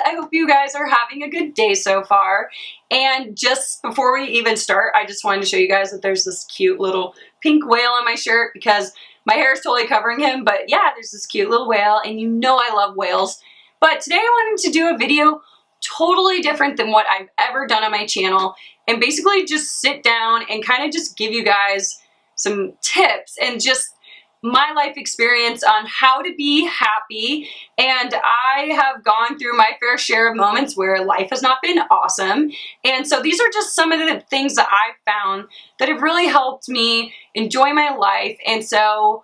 I hope you guys are having a good day so far. And just before we even start, I just wanted to show you guys that there's this cute little pink whale on my shirt because my hair is totally covering him. But yeah, there's this cute little whale, and you know I love whales. But today I wanted to do a video totally different than what I've ever done on my channel, and basically just sit down and kind of just give you guys some tips and just my life experience on how to be happy. And I have gone through my fair share of moments where life has not been awesome. And so these are just some of the things that I've found that have really helped me enjoy my life. And so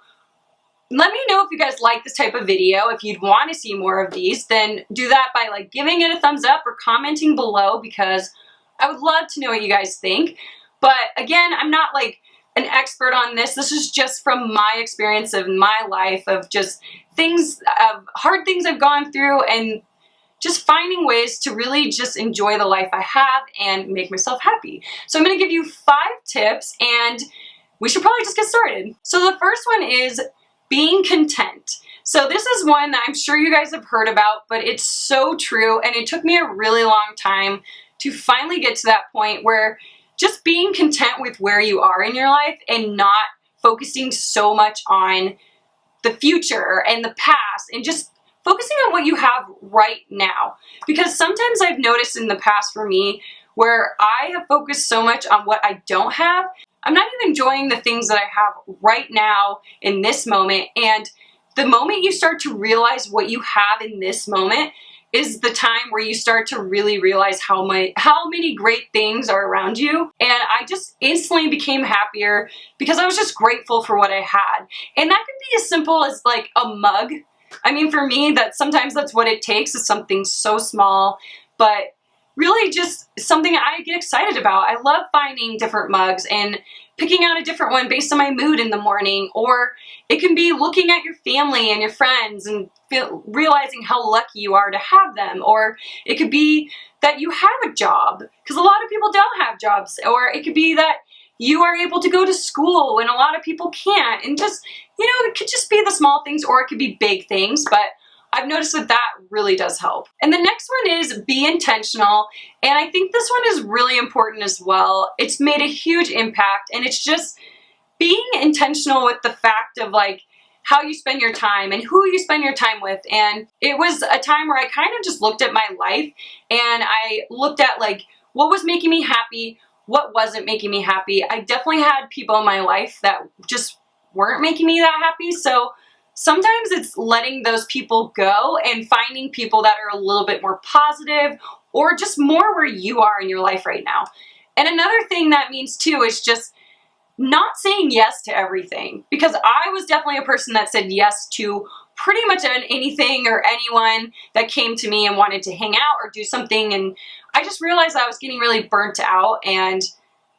let me know if you guys like this type of video. If you'd want to see more of these, then do that by like giving it a thumbs up or commenting below, because I would love to know what you guys think. But again, I'm not like an expert on this. This is just from my experience of my life, of just things, of hard things I've gone through, and just finding ways to really just enjoy the life I have and make myself happy. So I'm going to give you 5 tips, and we should probably just get started. So the first one is being content. So this is one that I'm sure you guys have heard about, but it's so true, and it took me a really long time to finally get to that point where just being content with where you are in your life and not focusing so much on the future and the past, and just focusing on what you have right now. Because sometimes I've noticed in the past for me where I have focused so much on what I don't have, I'm not even enjoying the things that I have right now in this moment. And the moment you start to realize what you have in this moment is the time where you start to really realize how many great things are around you. And I just instantly became happier because I was just grateful for what I had. And that could be as simple as like a mug. I mean, for me, sometimes that's what it takes, is something so small, but really just something I get excited about. I love finding different mugs and picking out a different one based on my mood in the morning. Or it can be looking at your family and your friends and realizing how lucky you are to have them. Or it could be that you have a job, because a lot of people don't have jobs. Or it could be that you are able to go to school when a lot of people can't. And just, it could just be the small things, or it could be big things. But I've noticed that that really does help. And the next one is be intentional. And I think this one is really important as well. It's made a huge impact, and it's just being intentional with the fact of like how you spend your time and who you spend your time with. And it was a time where I kind of just looked at my life, and I looked at like what was making me happy, what wasn't making me happy. I definitely had people in my life that just weren't making me that happy. So sometimes it's letting those people go and finding people that are a little bit more positive, or just more where you are in your life right now. And another thing that means too is just not saying yes to everything, because I was definitely a person that said yes to pretty much anything or anyone that came to me and wanted to hang out or do something. And I just realized I was getting really burnt out and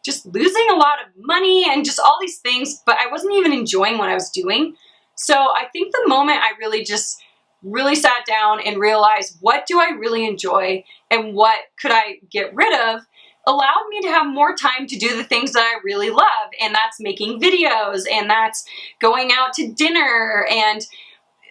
just losing a lot of money and just all these things, but I wasn't even enjoying what I was doing. So I think the moment I really sat down and realized, what do I really enjoy and what could I get rid of, allowed me to have more time to do the things that I really love. And that's making videos, and that's going out to dinner and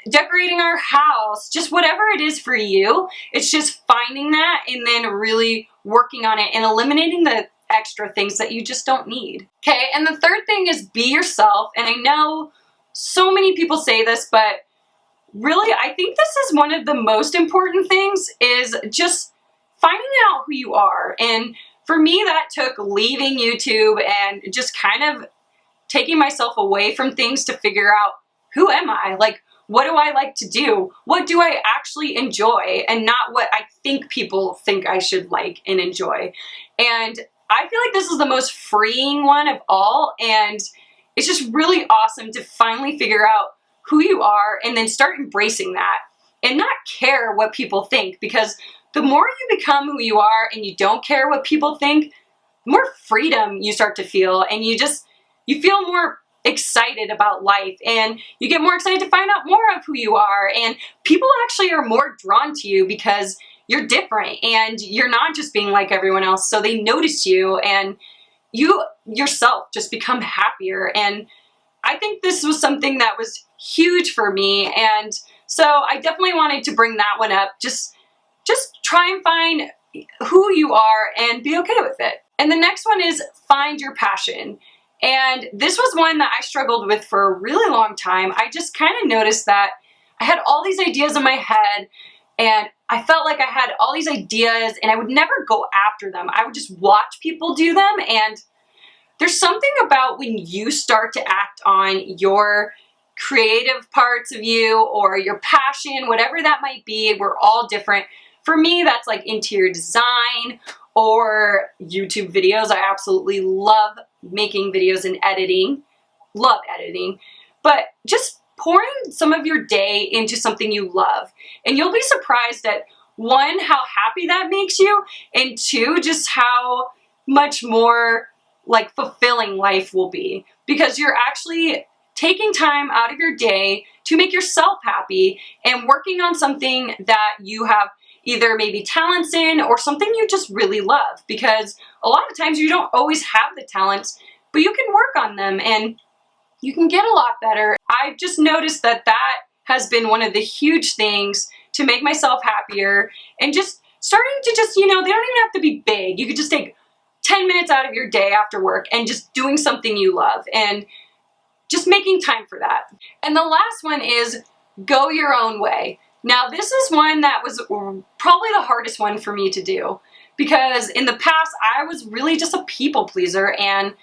decorating our house, just whatever it is for you. It's just finding that and then really working on it and eliminating the extra things that you just don't need. Okay, and the third thing is be yourself. And I know so many people say this, but really, I think this is one of the most important things, is just finding out who you are. And for me, that took leaving YouTube and just kind of taking myself away from things to figure out, who am I? Like, what do I like to do? What do I actually enjoy? And not what I think people think I should like and enjoy. And I feel like this is the most freeing one of all. And it's just really awesome to finally figure out who you are and then start embracing that and not care what people think. Because the more you become who you are and you don't care what people think, the more freedom you start to feel, and you feel more excited about life, and you get more excited to find out more of who you are. And people actually are more drawn to you because you're different and you're not just being like everyone else. So they notice you, and you yourself just become happier. And I think this was something that was huge for me. And so I definitely wanted to bring that one up, just just try and find who you are and be okay with it. And the next one is find your passion. And this was one that I struggled with for a really long time. I just kind of noticed that I had all these ideas in my head, and I felt like I had all these ideas and I would never go after them. I would just watch people do them. And there's something about when you start to act on your creative parts of you or your passion, whatever that might be. We're all different. For me, that's like interior design or YouTube videos. I absolutely love making videos and editing. Love editing. But just pouring some of your day into something you love. And you'll be surprised at, one, how happy that makes you, and two, just how much more like fulfilling life will be, because you're actually taking time out of your day to make yourself happy and working on something that you have either maybe talents in or something you just really love, because a lot of times you don't always have the talents, but you can work on them and you can get a lot better. I've just noticed that that has been one of the huge things to make myself happier, and just starting to just, they don't even have to be big. You could just take 10 minutes out of your day after work and just doing something you love and just making time for that. And the last one is go your own way. Now, this is one that was probably the hardest one for me to do, because in the past, I was really just a people pleaser and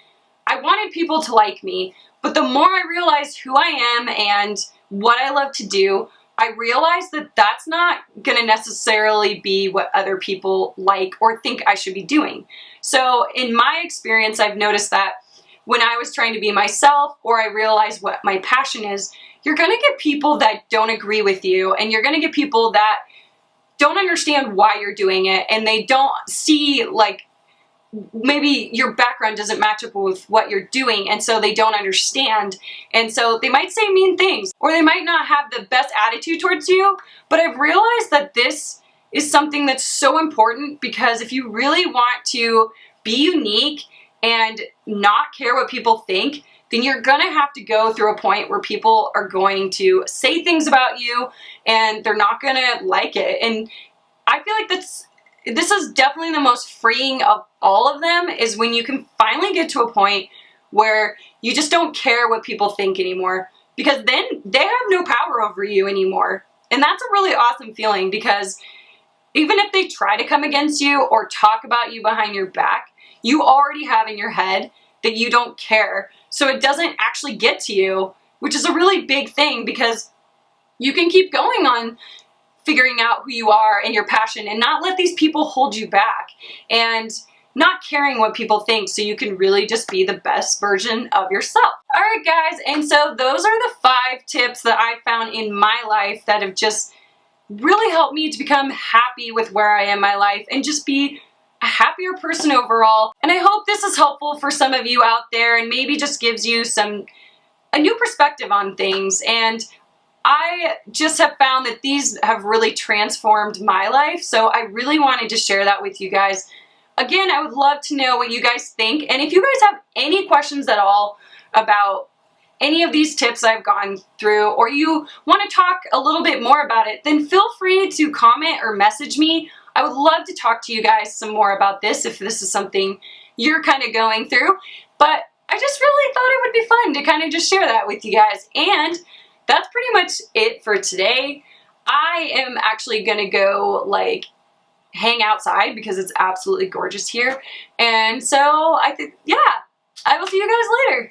I wanted people to like me. But the more I realized who I am and what I love to do, I realized that that's not going to necessarily be what other people like or think I should be doing. So in my experience, I've noticed that when I was trying to be myself, or I realized what my passion is, you're going to get people that don't agree with you, and you're going to get people that don't understand why you're doing it, and they don't see, like, maybe your background doesn't match up with what you're doing, and so they don't understand, and so they might say mean things, or they might not have the best attitude towards you. But I've realized that this is something that's so important, because if you really want to be unique and not care what people think, then you're gonna have to go through a point where people are going to say things about you and they're not gonna like it. And I feel like this is definitely the most freeing of all of them, is when you can finally get to a point where you just don't care what people think anymore, because then they have no power over you anymore. And that's a really awesome feeling, because even if they try to come against you or talk about you behind your back, you already have in your head that you don't care. So it doesn't actually get to you, which is a really big thing, because you can keep going on figuring out who you are and your passion and not let these people hold you back, and not caring what people think, so you can really just be the best version of yourself. All right, guys, and so those are the 5 tips that I found in my life that have just really helped me to become happy with where I am in my life and just be a happier person overall. And I hope this is helpful for some of you out there, and maybe just gives you a new perspective on things. And I just have found that these have really transformed my life, so I really wanted to share that with you guys. Again, I would love to know what you guys think, and if you guys have any questions at all about any of these tips I've gone through, or you want to talk a little bit more about it, then feel free to comment or message me. I would love to talk to you guys some more about this if this is something you're kind of going through. But I just really thought it would be fun to kind of just share that with you guys. And that's pretty much it for today. I am actually going to go like hang outside because it's absolutely gorgeous here. And so I think, yeah, I will see you guys later.